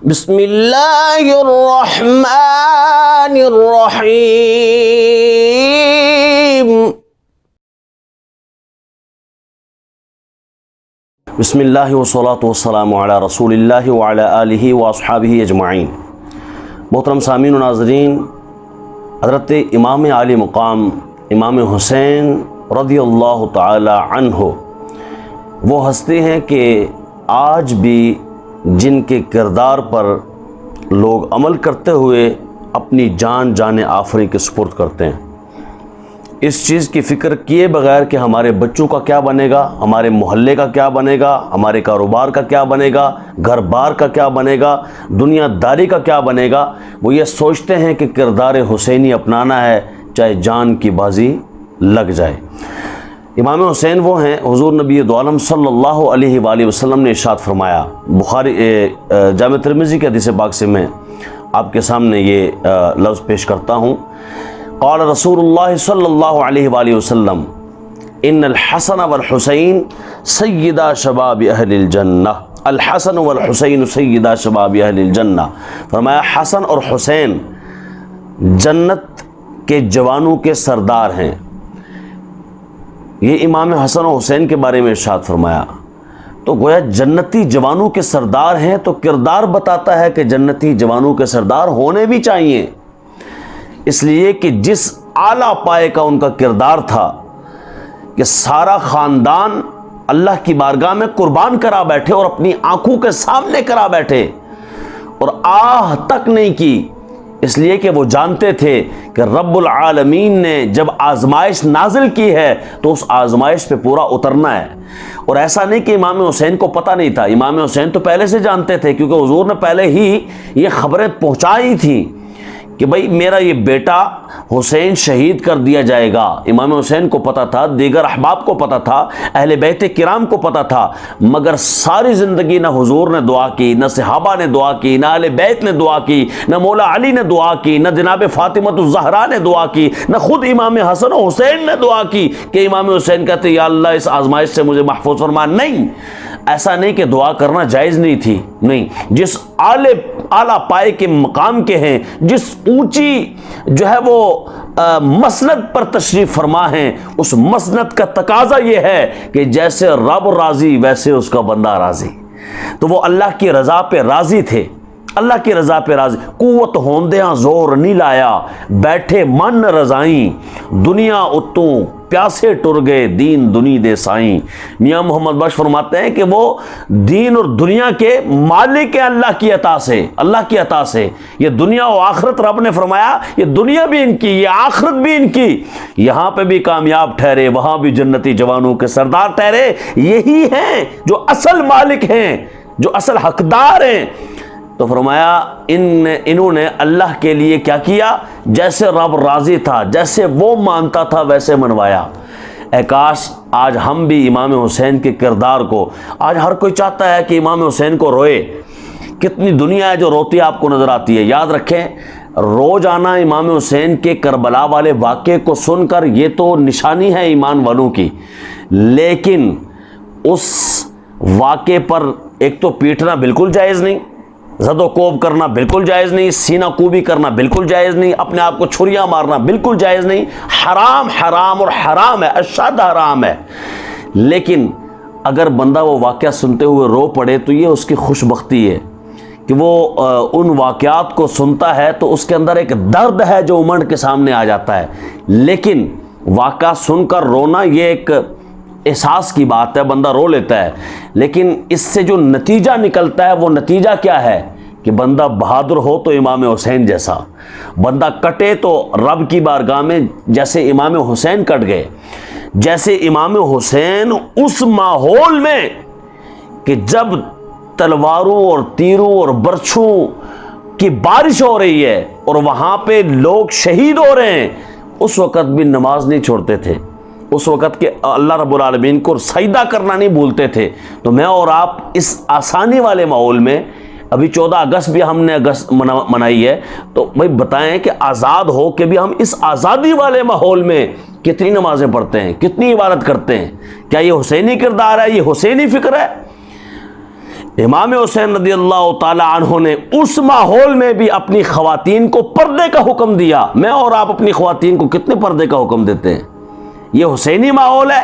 بسم اللہ الرحمن الرحیم بسم اللہ والصلاة والسلام علی رسول اللہ وعلی آلہ واصحابہ اجمعین۔ محترم سامعین و ناظرین، حضرت امام عالی مقام امام حسین رضی اللہ تعالی عنہ وہ ہستی ہیں کہ آج بھی جن کے کردار پر لوگ عمل کرتے ہوئے اپنی جان آفریں کے سپرد کرتے ہیں، اس چیز کی فکر کیے بغیر کہ ہمارے بچوں کا کیا بنے گا، ہمارے محلے کا کیا بنے گا، ہمارے کاروبار کا کیا بنے گا، گھر بار کا کیا بنے گا، دنیا داری کا کیا بنے گا۔ وہ یہ سوچتے ہیں کہ کردار حسینی اپنانا ہے چاہے جان کی بازی لگ جائے۔ امام حسین وہ ہیں، حضور نبی دو عالم صلی اللہ علیہ وآلہ وسلم نے ارشاد فرمایا، بخاری جامع ترمذی کے حدیث پاک سے میں آپ کے سامنے یہ لفظ پیش کرتا ہوں۔ قال رسول اللہ صلی اللہ علیہ وآلہ وسلم ان الحسن والحسین سیدا شباب اہل الجنہ، الحسن والحسین سیدا شباب اہل الجنہ۔ فرمایا حسن اور حسین جنت کے جوانوں کے سردار ہیں۔ یہ امام حسن و حسین کے بارے میں ارشاد فرمایا، تو گویا جنتی جوانوں کے سردار ہیں، تو کردار بتاتا ہے کہ جنتی جوانوں کے سردار ہونے بھی چاہیے، اس لیے کہ جس اعلیٰ پائے کا ان کا کردار تھا کہ سارا خاندان اللہ کی بارگاہ میں قربان کرا بیٹھے اور اپنی آنکھوں کے سامنے کرا بیٹھے اور آہ تک نہیں کی، اس لیے کہ وہ جانتے تھے کہ رب العالمین نے جب آزمائش نازل کی ہے تو اس آزمائش پہ پورا اترنا ہے۔ اور ایسا نہیں کہ امام حسین کو پتہ نہیں تھا، امام حسین تو پہلے سے جانتے تھے، کیونکہ حضور نے پہلے ہی یہ خبریں پہنچائی تھیں کہ بھئی میرا یہ بیٹا حسین شہید کر دیا جائے گا۔ امام حسین کو پتہ تھا، دیگر احباب کو پتہ تھا، اہل بیت کرام کو پتہ تھا، مگر ساری زندگی نہ حضور نے دعا کی، نہ صحابہ نے دعا کی، نہ اہل بیت نے دعا کی، نہ مولا علی نے دعا کی، نہ جناب فاطمہ الزہرا نے دعا کی، نہ خود امام حسن و حسین نے دعا کی کہ امام حسین کہتے یا اللہ اس آزمائش سے مجھے محفوظ فرما۔ نہیں، ایسا نہیں کہ دعا کرنا جائز نہیں تھی، نہیں، جس اعلیٰ پائے کے مقام کے ہیں، جس اونچی جو ہے وہ مسند پر تشریف فرما ہیں، اس مسند کا تقاضا یہ ہے کہ جیسے رب راضی ویسے اس کا بندہ راضی۔ تو وہ اللہ کی رضا پہ راضی تھے، اللہ کی رضا پہ راضی۔ قوت ہوندیاں زور نہیں لایا، بیٹھے من رضائیں، دنیا اتوں پیاسے ٹر گئے دین دنی دے سائیں۔ میاں محمد بخش فرماتے ہیں کہ وہ دین اور دنیا کے مالک ہیں اللہ کی عطا سے، اللہ کی عطا سے۔ یہ دنیا و آخرت رب نے فرمایا یہ دنیا بھی ان کی، یہ آخرت بھی ان کی، یہاں پہ بھی کامیاب ٹھہرے، وہاں بھی جنتی جوانوں کے سردار ٹھہرے۔ یہی ہیں جو اصل مالک ہیں، جو اصل حقدار ہیں۔ تو فرمایا انہوں نے اللہ کے لیے کیا کیا؟ جیسے رب راضی تھا، جیسے وہ مانتا تھا ویسے منوایا۔ اے کاش آج ہم بھی امام حسین کے کردار کو، آج ہر کوئی چاہتا ہے کہ امام حسین کو روئے، کتنی دنیا ہے جو روتی آپ کو نظر آتی ہے۔ یاد رکھیں، رو جانا امام حسین کے کربلا والے واقعے کو سن کر یہ تو نشانی ہے ایمان والوں کی، لیکن اس واقعے پر ایک تو پیٹنا بالکل جائز نہیں، زد و کوب کرنا بالکل جائز نہیں، سینہ کوبی کرنا بالکل جائز نہیں، اپنے آپ کو چھریاں مارنا بالکل جائز نہیں، حرام حرام اور حرام ہے، اشد حرام ہے۔ لیکن اگر بندہ وہ واقعہ سنتے ہوئے رو پڑے تو یہ اس کی خوش بختی ہے کہ وہ ان واقعات کو سنتا ہے تو اس کے اندر ایک درد ہے جو امنڈ کے سامنے آ جاتا ہے۔ لیکن واقعہ سن کر رونا یہ ایک احساس کی بات ہے، بندہ رو لیتا ہے، لیکن اس سے جو نتیجہ نکلتا ہے وہ نتیجہ کیا ہے کہ بندہ بہادر ہو تو امام حسین جیسا، بندہ کٹے تو رب کی بارگاہ میں جیسے امام حسین کٹ گئے، جیسے امام حسین اس ماحول میں کہ جب تلواروں اور تیروں اور برچھوں کی بارش ہو رہی ہے اور وہاں پہ لوگ شہید ہو رہے ہیں، اس وقت بھی نماز نہیں چھوڑتے تھے، اس وقت کے اللہ رب العالمین کو سجدہ کرنا نہیں بھولتے تھے۔ تو میں اور آپ اس آسانی والے ماحول میں، ابھی 14 اگست بھی ہم نے منائی ہے، تو بھائی بتائیں کہ آزاد ہو کے بھی ہم اس آزادی والے ماحول میں کتنی نمازیں پڑھتے ہیں، کتنی عبادت کرتے ہیں؟ کیا یہ حسینی کردار ہے، یہ حسینی فکر ہے؟ امام حسین رضی اللہ تعالی عنہ نے اس ماحول میں بھی اپنی خواتین کو پردے کا حکم دیا۔ میں اور آپ اپنی خواتین کو کتنے پردے کا حکم دیتے ہیں؟ یہ حسینی ماحول ہے۔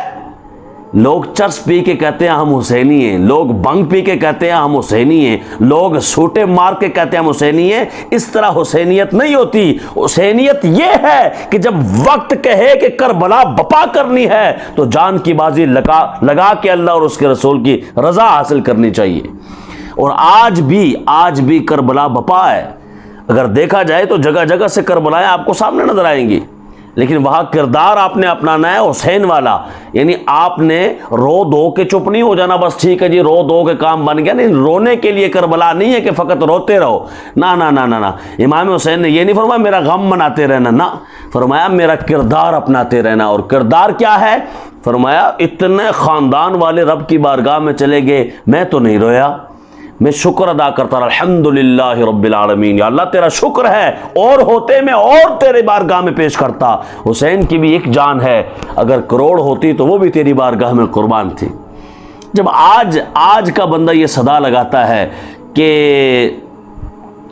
لوگ چرس پی کے کہتے ہیں ہم حسینی ہیں، لوگ بنگ پی کے کہتے ہیں ہم حسینی ہیں، لوگ سوٹے مار کے کہتے ہیں ہم حسینی ہیں۔ اس طرح حسینیت نہیں ہوتی۔ حسینیت یہ ہے کہ جب وقت کہے کہ کربلا بپا کرنی ہے تو جان کی بازی لگا کے اللہ اور اس کے رسول کی رضا حاصل کرنی چاہیے۔ اور آج بھی کربلا بپا ہے۔ اگر دیکھا جائے تو جگہ جگہ سے کربلائیں آپ کو سامنے نظر آئیں گی، لیکن وہاں کردار آپ نے اپنانا ہے حسین والا، یعنی آپ نے رو دو کے چپ نہیں ہو جانا بس ٹھیک ہے جی رو دو کے کام بن گیا، نہیں، رونے کے لیے کربلا نہیں ہے کہ فقط روتے رہو، نہ نہ نہ نہ۔ امام حسین نے یہ نہیں فرمایا میرا غم مناتے رہنا، نہ، فرمایا میرا کردار اپناتے رہنا۔ اور کردار کیا ہے؟ فرمایا اتنے خاندان والے رب کی بارگاہ میں چلے گئے، میں تو نہیں رویا، میں شکر ادا کرتا رہا، الحمدللہ رب العالمین، یا اللہ تیرا شکر ہے، اور ہوتے میں اور تیرے بارگاہ میں پیش کرتا۔ حسین کی بھی ایک جان ہے، اگر کروڑ ہوتی تو وہ بھی تیری بارگاہ میں قربان تھی۔ جب آج کا بندہ یہ صدا لگاتا ہے کہ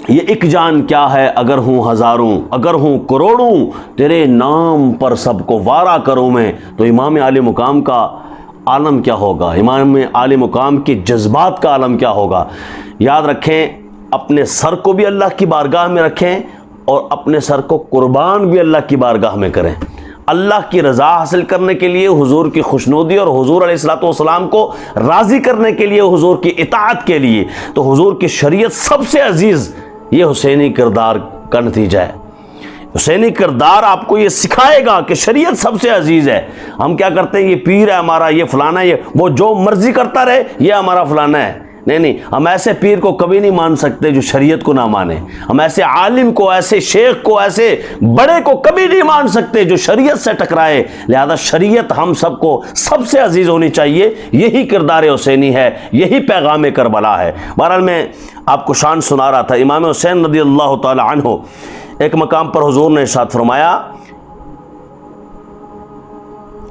یہ ایک جان کیا ہے، اگر ہوں ہزاروں، اگر ہوں کروڑوں، تیرے نام پر سب کو وارا کروں میں، تو امام عالی مقام کا عالم کیا ہوگا، امام عالی مقام کے جذبات کا عالم کیا ہوگا۔ یاد رکھیں، اپنے سر کو بھی اللہ کی بارگاہ میں رکھیں اور اپنے سر کو قربان بھی اللہ کی بارگاہ میں کریں۔ اللہ کی رضا حاصل کرنے کے لیے، حضور کی خوشنودی اور حضور علیہ الصلوۃ والسلام کو راضی کرنے کے لیے، حضور کی اطاعت کے لیے، تو حضور کی شریعت سب سے عزیز یہ حسینی کردار کا نتیجہ ہے۔ حسینی کردار آپ کو یہ سکھائے گا کہ شریعت سب سے عزیز ہے۔ ہم کیا کرتے ہیں، یہ پیر ہے ہمارا، یہ فلانا، یہ وہ جو مرضی کرتا رہے، یہ ہمارا فلانا ہے۔ نہیں، ہم ایسے پیر کو کبھی نہیں مان سکتے جو شریعت کو نہ مانے۔ ہم ایسے عالم کو، ایسے شیخ کو، ایسے بڑے کو کبھی نہیں مان سکتے جو شریعت سے ٹکرائے۔ لہذا شریعت ہم سب کو سب سے عزیز ہونی چاہیے۔ یہی کردار حسینی ہے، یہی پیغام کربلا ہے۔ بہرحال میں آپ کو شان سنا رہا تھا، امام حسین رضی اللہ تعالی عنہ، ایک مقام پر حضور نے ارشاد فرمایا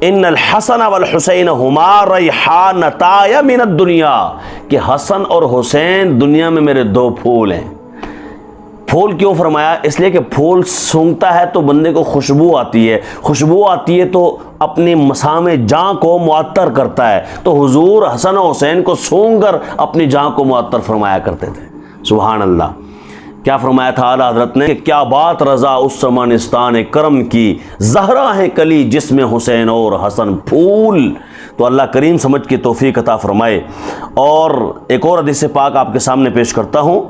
ان الحسن والحسین ہما ریحانتایا من الدنیا، کہ حسن اور حسین دنیا میں میرے دو پھول ہیں۔ پھول کیوں فرمایا؟ اس لیے کہ پھول سونگتا ہے تو بندے کو خوشبو آتی ہے، خوشبو آتی ہے تو اپنی مسام جاں کو معطر کرتا ہے، تو حضور حسن و حسین کو سونگ کر اپنی جاں کو معطر فرمایا کرتے تھے۔ سبحان اللہ۔ کیا فرمایا تھا اعلیٰ حضرت نے کہ کیا بات رضا اس سمانستان کرم کی، زہرا ہے کلی جس میں حسین اور حسن پھول۔ تو اللہ کریم سمجھ کی توفیق عطا فرمائے۔ اور ایک اور حدیث پاک آپ کے سامنے پیش کرتا ہوں۔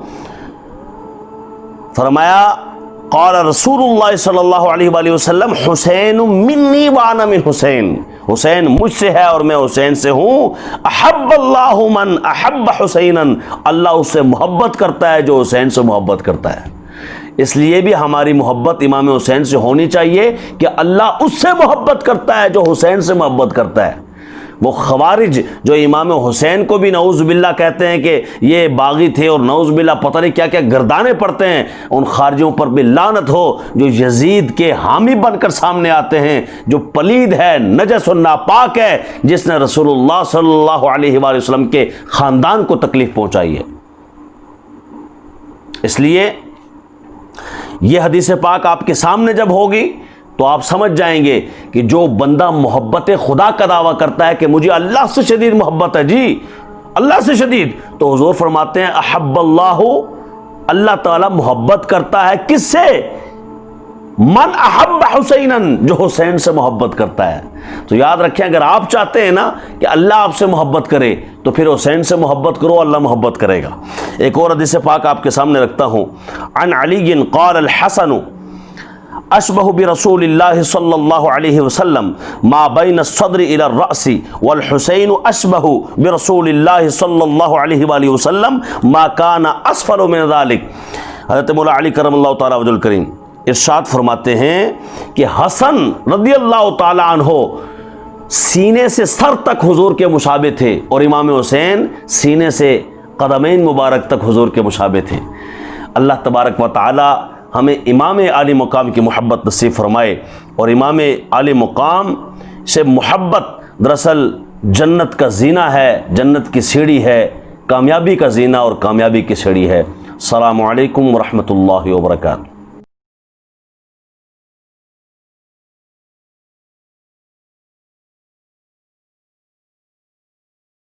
فرمایا قال رسول اللہ صلی اللہ علیہ وآلہ وسلم حسین منی وانا من حسین، حسین مجھ سے ہے اور میں حسین سے ہوں۔ احب اللہ من احب حسینا، اللہ اس سے محبت کرتا ہے جو حسین سے محبت کرتا ہے۔ اس لیے بھی ہماری محبت امام حسین سے ہونی چاہیے کہ اللہ اس سے محبت کرتا ہے جو حسین سے محبت کرتا ہے۔ وہ خوارج جو امام حسین کو بھی نعوذ باللہ کہتے ہیں کہ یہ باغی تھے اور نعوذ باللہ پتہ نہیں کیا کیا گردانے پڑتے ہیں، ان خارجوں پر بھی لعنت ہو جو یزید کے حامی بن کر سامنے آتے ہیں، جو پلید ہے، نجس و ناپاک ہے، جس نے رسول اللہ صلی اللہ علیہ وآلہ وسلم کے خاندان کو تکلیف پہنچائی ہے۔ اس لیے یہ حدیث پاک آپ کے سامنے جب ہوگی تو آپ سمجھ جائیں گے کہ جو بندہ محبت خدا کا دعویٰ کرتا ہے کہ مجھے اللہ سے شدید محبت ہے، جی اللہ سے شدید، تو حضور فرماتے ہیں احب اللہ، اللہ تعالیٰ محبت کرتا ہے کس سے؟ من احب حسینا، جو حسین سے محبت کرتا ہے۔ تو یاد رکھیں، اگر آپ چاہتے ہیں نا کہ اللہ آپ سے محبت کرے تو پھر حسین سے محبت کرو، اللہ محبت کرے گا۔ ایک اور حدیث پاک آپ کے سامنے رکھتا ہوں۔ عن علی قال الحسن اشبہ برسول اللہ صلی اللہ علیہ وسلم ما بین الصدر الى الرأس، والحسین اشبہ برسول اللہ صلی اللہ علیہ وآلہ وسلم ما کان اسفل من ذلک۔ حضرت مولا علی کرم اللہ تعالی وجہ الکریم ارشاد فرماتے ہیں کہ حسن رضی اللہ تعالی عنہ سینے سے سر تک حضور کے مشابہ تھے، اور امام حسین سینے سے قدمین مبارک تک حضور کے مشابہ تھے۔ اللہ تبارک و تعالی ہمیں امام عالی مقام کی محبت نصیب فرمائے، اور امام عالی مقام سے محبت دراصل جنت کا زینہ ہے، جنت کی سیڑھی ہے، کامیابی کا زینہ اور کامیابی کی سیڑھی ہے۔ السلام علیکم ورحمۃ اللہ وبرکاتہ۔